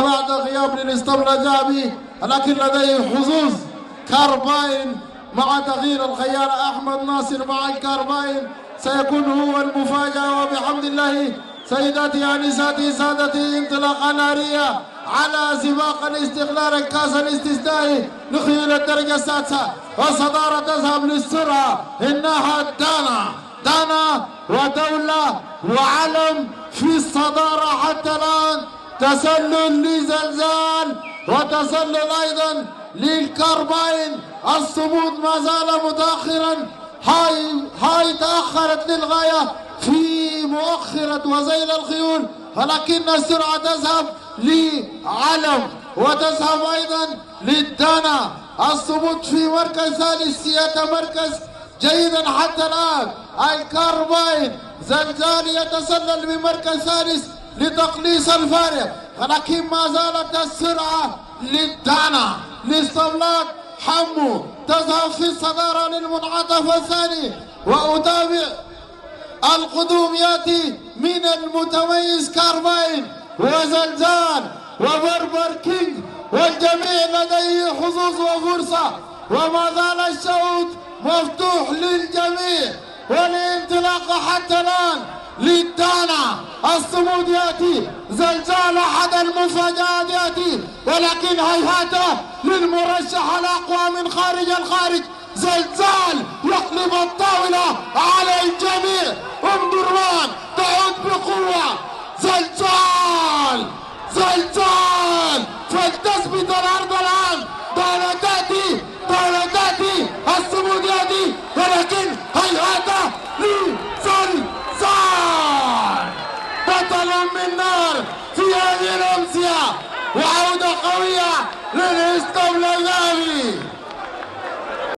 بعد غياب للاسطبل الذهبي، لكن لديه حظوظ كارباين مع تغيير الخيار أحمد ناصر مع الكارباين سيكون هو المفاجأة. وبحمد الله سيداتي أنساتي سادتي انطلاقة نارية على سباق الاستقلال الكاس الاستثنائي لخيول الدرجة السادسة، والصدارة تذهب للسرعة. إنها دانا ودولة وعلم في الصدارة حتى الآن. تسلل لزلزال وتسلل أيضا للكارباين. الصمود ما زال متأخرا، هاي تأخرت للغاية في مؤخرة وزيل الخيول، ولكن السرعة تذهب لعلم وتذهب أيضا للدانا. الصمود في مركز ثالث يتمركز جيدا حتى الآن. الكارباين زلزال يتسلل بمركز ثالث لتقليص الفارق، ولكن ما زالت السرعة للدانا. لاسطبلات حمو تذهب في الصدارة للمنعطف الثاني، وأتابع القدوم يأتي من المتميز كارباين وزلزال وبربر كينج، والجميع لديه حظوظ وفرصة، وما زال الشوط مفتوح للجميع والانطلاق حتى الآن للدانا. الصمود يأتي، زلزال أحد المفاجآت يأتي، ولكن هيهات للمرشح الأقوى من خارج الخارج. زلزال يقلب الطاولة على الجميع. درمان تعود بقوة. زلزال فلتثبت الأرض الآن. دولة تأتي الصمود يأتي، ولكن هيهات لزلزال بطل من نار في هذه الأمسية، وعودة قوية